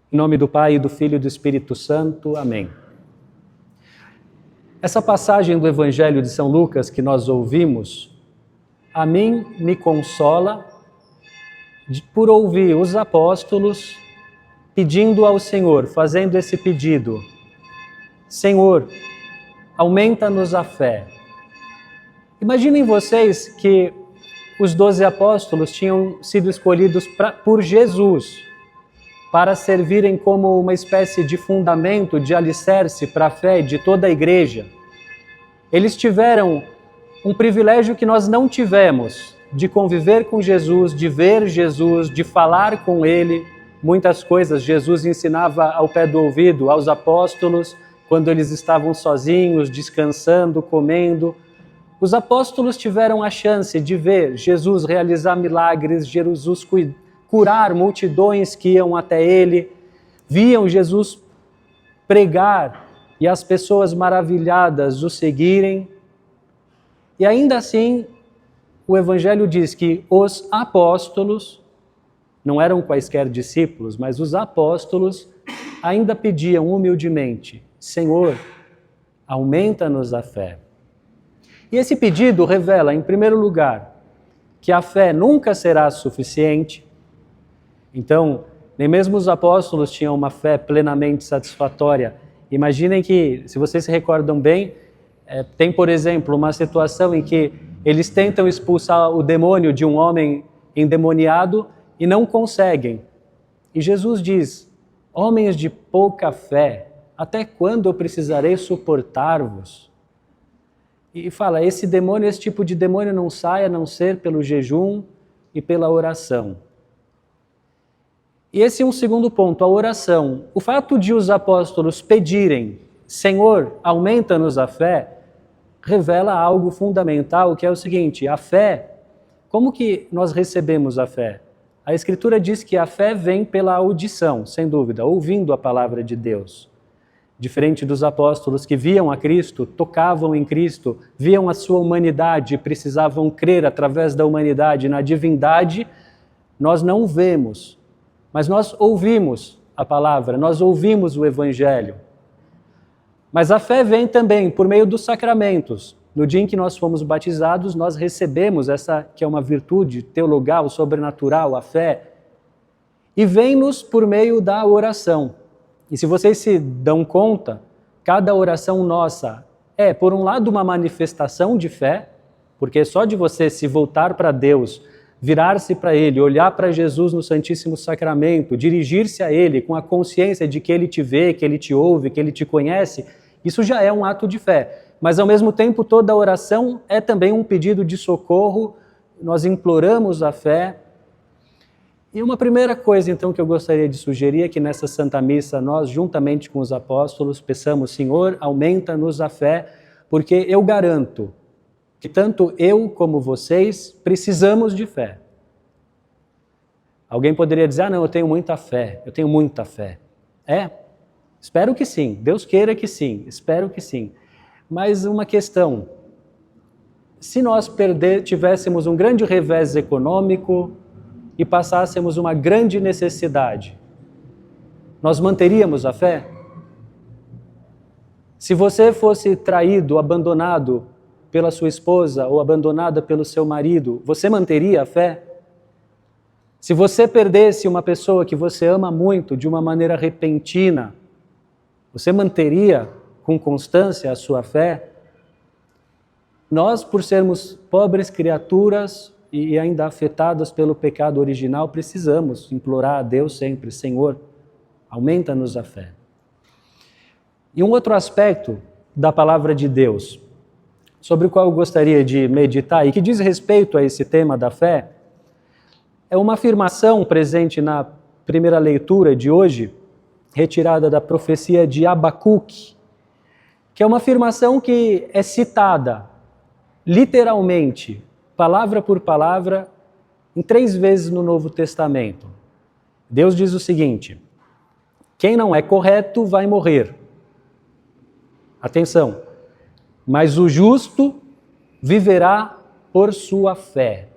Em nome do Pai, do Filho e do Espírito Santo. Amém. Essa passagem do Evangelho de São Lucas que nós ouvimos, a mim me consola por ouvir os apóstolos pedindo ao Senhor, fazendo esse pedido: Senhor, aumenta-nos a fé. Imaginem vocês que os 12 apóstolos tinham sido escolhidos por Jesus para servirem como uma espécie de fundamento, de alicerce para a fé de toda a igreja. Eles tiveram um privilégio que nós não tivemos, de conviver com Jesus, de ver Jesus, de falar com Ele. Muitas coisas Jesus ensinava ao pé do ouvido aos apóstolos, quando eles estavam sozinhos, descansando, comendo. Os apóstolos tiveram a chance de ver Jesus realizar milagres, Jesus curar multidões que iam até Ele, viam Jesus pregar e as pessoas maravilhadas o seguirem. E ainda assim, o Evangelho diz que os apóstolos, não eram quaisquer discípulos, mas os apóstolos ainda pediam humildemente: Senhor, aumenta-nos a fé. E esse pedido revela, em primeiro lugar, que a fé nunca será suficiente. Então, nem mesmo os apóstolos tinham uma fé plenamente satisfatória. Imaginem que, se vocês se recordam bem, tem, por exemplo, uma situação em que eles tentam expulsar o demônio de um homem endemoniado e não conseguem. E Jesus diz: homens de pouca fé, até quando eu precisarei suportar-vos? E fala, esse tipo de demônio não sai a não ser pelo jejum e pela oração. E esse é um segundo ponto, a oração. O fato de os apóstolos pedirem: Senhor, aumenta-nos a fé, revela algo fundamental, que é o seguinte: a fé, como que nós recebemos a fé? A Escritura diz que a fé vem pela audição, sem dúvida, ouvindo a palavra de Deus. Diferente dos apóstolos que viam a Cristo, tocavam em Cristo, viam a sua humanidade, precisavam crer através da humanidade na divindade, nós não vemos, mas nós ouvimos a palavra, nós ouvimos o Evangelho. Mas a fé vem também por meio dos sacramentos. No dia em que nós fomos batizados, nós recebemos essa que é uma virtude teologal, sobrenatural, a fé, e vem-nos por meio da oração. E se vocês se dão conta, cada oração nossa é, por um lado, uma manifestação de fé, porque só de você se voltar para Deus, virar-se para Ele, olhar para Jesus no Santíssimo Sacramento, dirigir-se a Ele com a consciência de que Ele te vê, que Ele te ouve, que Ele te conhece, isso já é um ato de fé. Mas, ao mesmo tempo, toda oração é também um pedido de socorro, nós imploramos a fé. E uma primeira coisa, então, que eu gostaria de sugerir é que nessa Santa Missa, nós, juntamente com os apóstolos, peçamos: Senhor, aumenta-nos a fé, porque eu garanto que tanto eu como vocês precisamos de fé. Alguém poderia dizer: não, eu tenho muita fé. Espero que sim, Deus queira que sim, espero que sim. Mas uma questão: se nós tivéssemos um grande revés econômico e passássemos uma grande necessidade, nós manteríamos a fé? Se você fosse traído, abandonado pela sua esposa ou abandonada pelo seu marido, você manteria a fé? Se você perdesse uma pessoa que você ama muito de uma maneira repentina, você manteria com constância a sua fé? Nós, por sermos pobres criaturas e ainda afetadas pelo pecado original, precisamos implorar a Deus sempre: Senhor, aumenta-nos a fé. E um outro aspecto da palavra de Deus, sobre o qual eu gostaria de meditar e que diz respeito a esse tema da fé, é uma afirmação presente na primeira leitura de hoje, retirada da profecia de Abacuque, que é uma afirmação que é citada literalmente, palavra por palavra, em 3 vezes no Novo Testamento. Deus diz o seguinte: quem não é correto vai morrer. Atenção, mas o justo viverá por sua fé.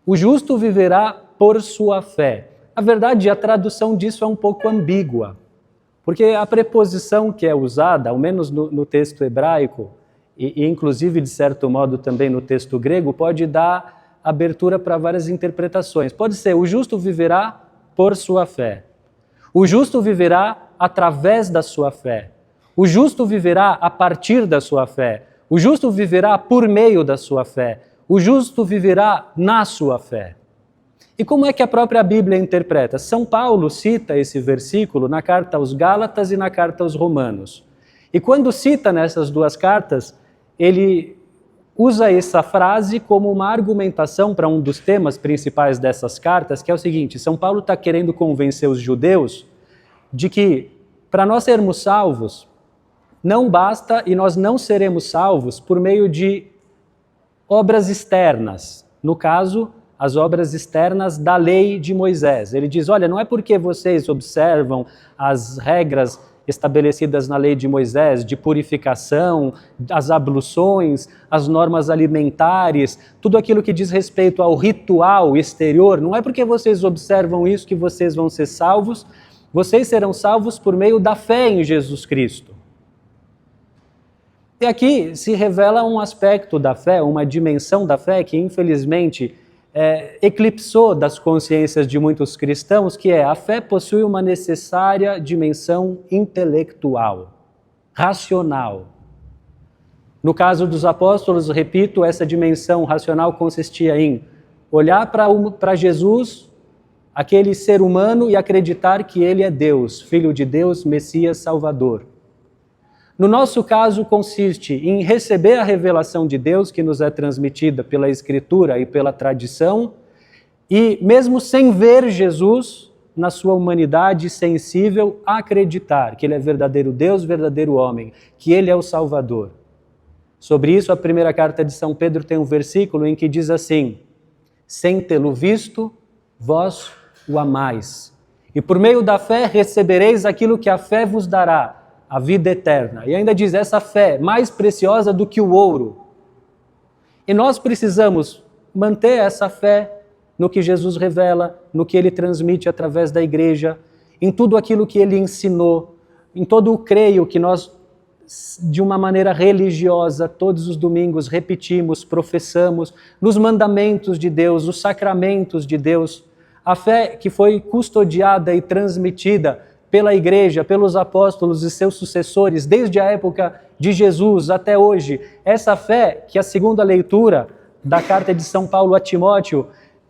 O justo viverá por sua fé. A verdade, a tradução disso é um pouco ambígua, porque a preposição que é usada, ao menos no texto hebraico, e inclusive de certo modo também no texto grego, pode dar abertura para várias interpretações. Pode ser: o justo viverá por sua fé. O justo viverá através da sua fé. O justo viverá a partir da sua fé. O justo viverá por meio da sua fé. O justo viverá na sua fé. E como é que a própria Bíblia interpreta? São Paulo cita esse versículo na carta aos Gálatas e na carta aos Romanos. E quando cita nessas duas cartas, ele usa essa frase como uma argumentação para um dos temas principais dessas cartas, que é o seguinte: São Paulo está querendo convencer os judeus de que, para nós sermos salvos, não basta e nós não seremos salvos por meio de obras externas. No caso, as obras externas da lei de Moisés. Ele diz: olha, não é porque vocês observam as regras estabelecidas na lei de Moisés, de purificação, as abluções, as normas alimentares, tudo aquilo que diz respeito ao ritual exterior, não é porque vocês observam isso que vocês vão ser salvos. Vocês serão salvos por meio da fé em Jesus Cristo. E aqui se revela um aspecto da fé, uma dimensão da fé que infelizmente eclipsou das consciências de muitos cristãos, que é: a fé possui uma necessária dimensão intelectual, racional. No caso dos apóstolos, repito, essa dimensão racional consistia em olhar para Jesus, aquele ser humano, e acreditar que ele é Deus, Filho de Deus, Messias, Salvador. No nosso caso, consiste em receber a revelação de Deus que nos é transmitida pela Escritura e pela tradição, e mesmo sem ver Jesus, na sua humanidade sensível, acreditar que Ele é verdadeiro Deus, verdadeiro homem, que Ele é o Salvador. Sobre isso, a primeira carta de São Pedro tem um versículo em que diz assim: sem tê-lo visto, vós o amais, e por meio da fé recebereis aquilo que a fé vos dará, a vida eterna. E ainda diz: essa fé mais preciosa do que o ouro. E nós precisamos manter essa fé no que Jesus revela, no que Ele transmite através da igreja, em tudo aquilo que Ele ensinou, em todo o creio que nós, de uma maneira religiosa, todos os domingos repetimos, professamos, nos mandamentos de Deus, os sacramentos de Deus. A fé que foi custodiada e transmitida pela igreja, pelos apóstolos e seus sucessores, desde a época de Jesus até hoje. Essa fé que a segunda leitura da carta de São Paulo a Timóteo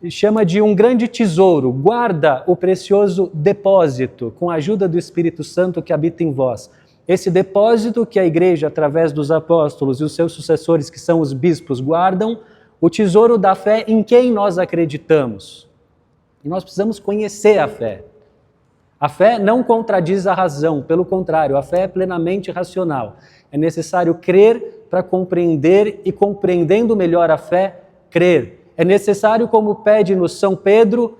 chama de um grande tesouro, guarda o precioso depósito, com a ajuda do Espírito Santo que habita em vós. Esse depósito que a igreja, através dos apóstolos e os seus sucessores, que são os bispos, guardam, o tesouro da fé em quem nós acreditamos. E nós precisamos conhecer a fé. A fé não contradiz a razão, pelo contrário, a fé é plenamente racional. É necessário crer para compreender e, compreendendo melhor a fé, crer. É necessário, como pede-nos São Pedro,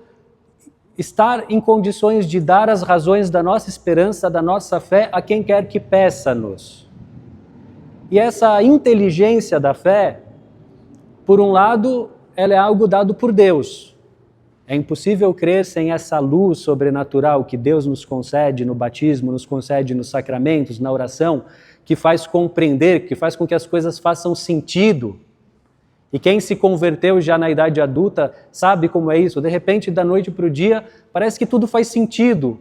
estar em condições de dar as razões da nossa esperança, da nossa fé, a quem quer que peça-nos. E essa inteligência da fé, por um lado, ela é algo dado por Deus. É impossível crer sem essa luz sobrenatural que Deus nos concede no batismo, nos concede nos sacramentos, na oração, que faz compreender, que faz com que as coisas façam sentido. E quem se converteu já na idade adulta sabe como é isso. De repente, da noite para o dia, parece que tudo faz sentido.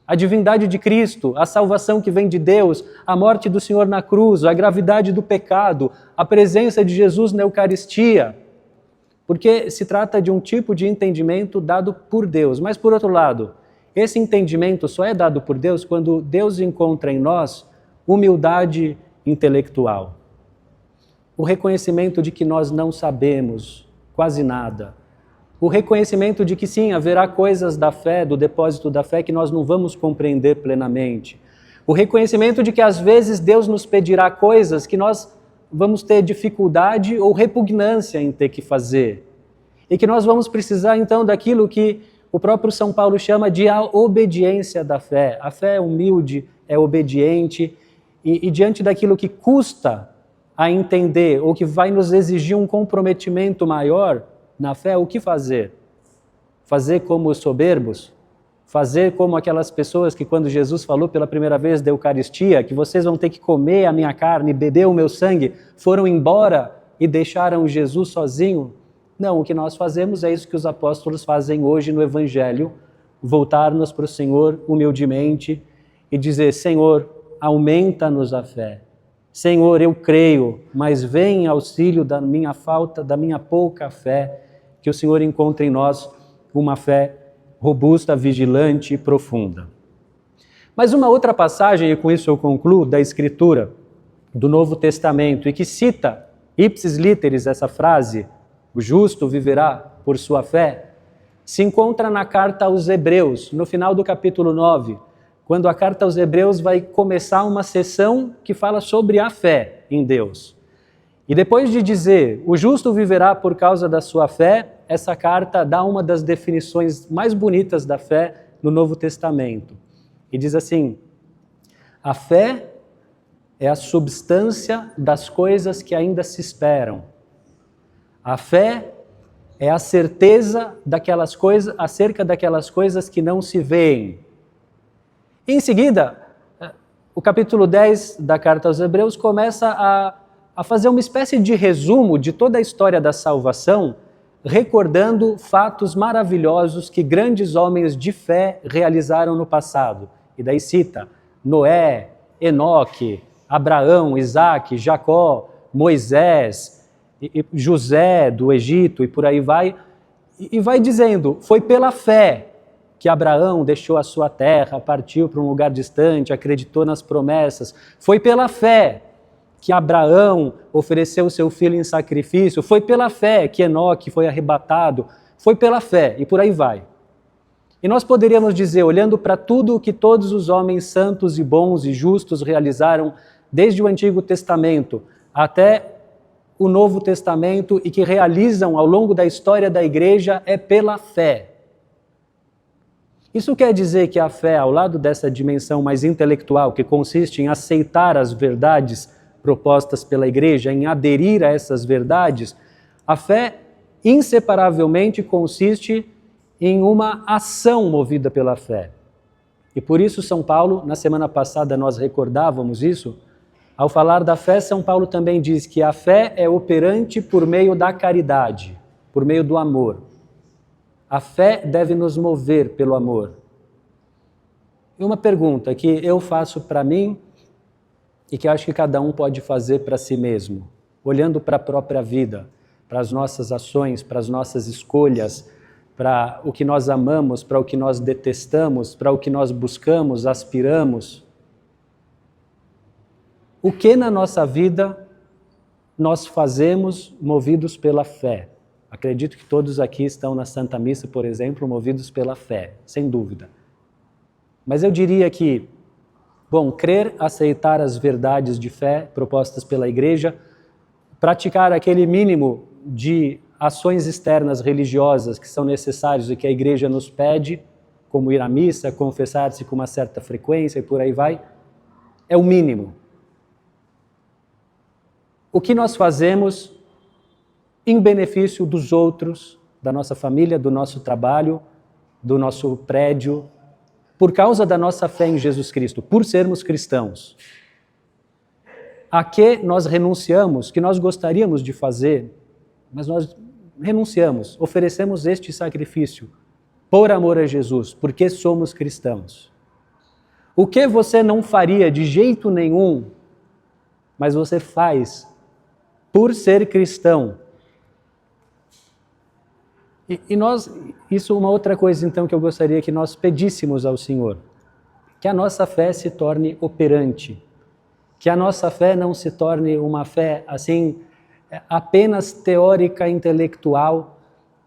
A divindade de Cristo, a salvação que vem de Deus, a morte do Senhor na cruz, a gravidade do pecado, a presença de Jesus na Eucaristia. Porque se trata de um tipo de entendimento dado por Deus. Mas, por outro lado, esse entendimento só é dado por Deus quando Deus encontra em nós humildade intelectual. O reconhecimento de que nós não sabemos quase nada. O reconhecimento de que sim, haverá coisas da fé, do depósito da fé, que nós não vamos compreender plenamente. O reconhecimento de que às vezes Deus nos pedirá coisas que nós vamos ter dificuldade ou repugnância em ter que fazer. E que nós vamos precisar então daquilo que o próprio São Paulo chama de a obediência da fé. A fé é humilde, é obediente, e diante daquilo que custa a entender, ou que vai nos exigir um comprometimento maior na fé, o que fazer? Fazer como os soberbos? Fazer como aquelas pessoas que quando Jesus falou pela primeira vez da Eucaristia, que vocês vão ter que comer a minha carne, beber o meu sangue, foram embora e deixaram Jesus sozinho? Não, o que nós fazemos é isso que os apóstolos fazem hoje no Evangelho, voltar-nos para o Senhor humildemente e dizer: Senhor, aumenta-nos a fé. Senhor, eu creio, mas vem em auxílio da minha falta, da minha pouca fé, que o Senhor encontre em nós uma fé robusta, vigilante e profunda. Mas uma outra passagem, e com isso eu concluo, da Escritura do Novo Testamento, e que cita ipsis literis essa frase, o justo viverá por sua fé, se encontra na carta aos Hebreus, no final do capítulo 9, quando a carta aos Hebreus vai começar uma sessão que fala sobre a fé em Deus. E depois de dizer, o justo viverá por causa da sua fé, essa carta dá uma das definições mais bonitas da fé no Novo Testamento. E diz assim: a fé é a substância das coisas que ainda se esperam. A fé é a certeza daquelas coisas, acerca daquelas coisas que não se veem. Em seguida, o capítulo 10 da carta aos Hebreus começa a fazer uma espécie de resumo de toda a história da salvação, recordando fatos maravilhosos que grandes homens de fé realizaram no passado. E daí cita Noé, Enoque, Abraão, Isaque, Jacó, Moisés, José do Egito e por aí vai. E vai dizendo, foi pela fé que Abraão deixou a sua terra, partiu para um lugar distante, acreditou nas promessas. Foi pela fé que Abraão ofereceu seu filho em sacrifício. Foi pela fé que Enoque foi arrebatado. Foi pela fé, e por aí vai. E nós poderíamos dizer, olhando para tudo o que todos os homens santos e bons e justos realizaram, desde o Antigo Testamento até o Novo Testamento, e que realizam ao longo da história da Igreja, é pela fé. Isso quer dizer que a fé, ao lado dessa dimensão mais intelectual, que consiste em aceitar as verdades propostas pela Igreja, em aderir a essas verdades, a fé inseparavelmente consiste em uma ação movida pela fé. E por isso São Paulo, na semana passada nós recordávamos isso, ao falar da fé, São Paulo também diz que a fé é operante por meio da caridade, por meio do amor. A fé deve nos mover pelo amor. E uma pergunta que eu faço para mim e que acho que cada um pode fazer para si mesmo, olhando para a própria vida, para as nossas ações, para as nossas escolhas, para o que nós amamos, para o que nós detestamos, para o que nós buscamos, aspiramos. O que na nossa vida nós fazemos movidos pela fé? Acredito que todos aqui estão na Santa Missa, por exemplo, movidos pela fé, sem dúvida. Mas eu diria que, bom, crer, aceitar as verdades de fé propostas pela Igreja, praticar aquele mínimo de ações externas religiosas que são necessárias e que a Igreja nos pede, como ir à missa, confessar-se com uma certa frequência e por aí vai, é o mínimo. O que nós fazemos em benefício dos outros, da nossa família, do nosso trabalho, do nosso prédio, por causa da nossa fé em Jesus Cristo, por sermos cristãos. A que nós renunciamos, que nós gostaríamos de fazer, mas nós renunciamos, oferecemos este sacrifício por amor a Jesus, porque somos cristãos. O que você não faria de jeito nenhum, mas você faz por ser cristão. E nós, isso é uma outra coisa então que eu gostaria que nós pedíssemos ao Senhor, que a nossa fé se torne operante, que a nossa fé não se torne uma fé assim, apenas teórica, intelectual,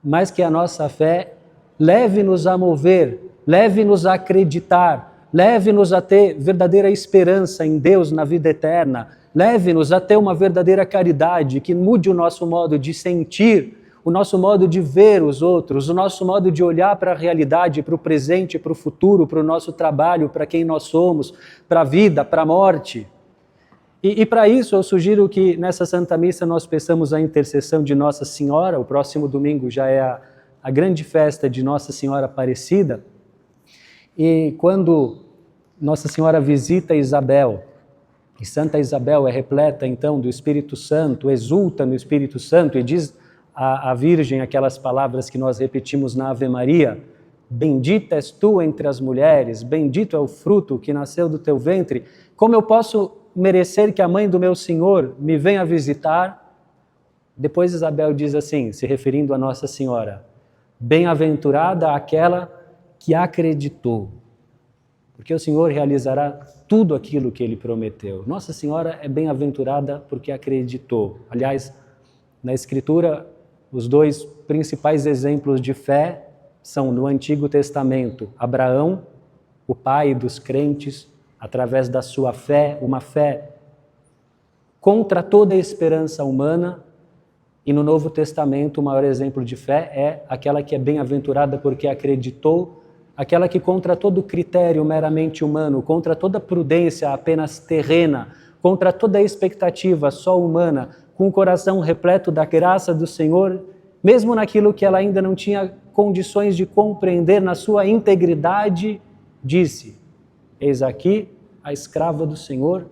mas que a nossa fé leve-nos a mover, leve-nos a acreditar, leve-nos a ter verdadeira esperança em Deus na vida eterna, leve-nos a ter uma verdadeira caridade que mude o nosso modo de sentir, o nosso modo de ver os outros, o nosso modo de olhar para a realidade, para o presente, para o futuro, para o nosso trabalho, para quem nós somos, para a vida, para a morte. E para isso eu sugiro que nessa Santa Missa nós peçamos a intercessão de Nossa Senhora. O próximo domingo já é a a grande festa de Nossa Senhora Aparecida, e quando Nossa Senhora visita Isabel, e Santa Isabel é repleta então do Espírito Santo, exulta no Espírito Santo e diz à Virgem aquelas palavras que nós repetimos na Ave Maria: bendita és tu entre as mulheres, bendito é o fruto que nasceu do teu ventre. Como eu posso merecer que a mãe do meu Senhor me venha visitar? Depois Isabel diz assim, se referindo a Nossa Senhora: bem-aventurada aquela que acreditou, porque o Senhor realizará tudo aquilo que Ele prometeu. Nossa Senhora é bem-aventurada porque acreditou. Aliás, na Escritura, os dois principais exemplos de fé são no Antigo Testamento: Abraão, o pai dos crentes, através da sua fé, uma fé contra toda a esperança humana. E no Novo Testamento, o maior exemplo de fé é aquela que é bem-aventurada porque acreditou, aquela que contra todo critério meramente humano, contra toda prudência apenas terrena, contra toda expectativa só humana, com o coração repleto da graça do Senhor, mesmo naquilo que ela ainda não tinha condições de compreender na sua integridade, disse: eis aqui a escrava do Senhor,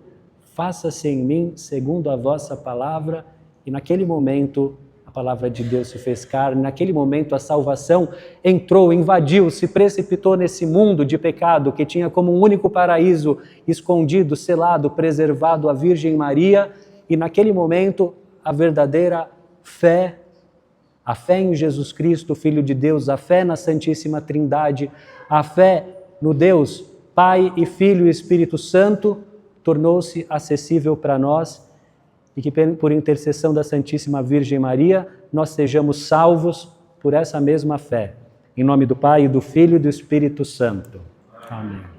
faça-se em mim segundo a vossa palavra. E naquele momento a palavra de Deus se fez carne, naquele momento a salvação entrou, invadiu, se precipitou nesse mundo de pecado que tinha como um único paraíso escondido, selado, preservado a Virgem Maria, e naquele momento a verdadeira fé, a fé em Jesus Cristo, Filho de Deus, a fé na Santíssima Trindade, a fé no Deus Pai e Filho e Espírito Santo, tornou-se acessível para nós, e que por intercessão da Santíssima Virgem Maria, nós sejamos salvos por essa mesma fé. Em nome do Pai, do Filho e do Espírito Santo. Amém.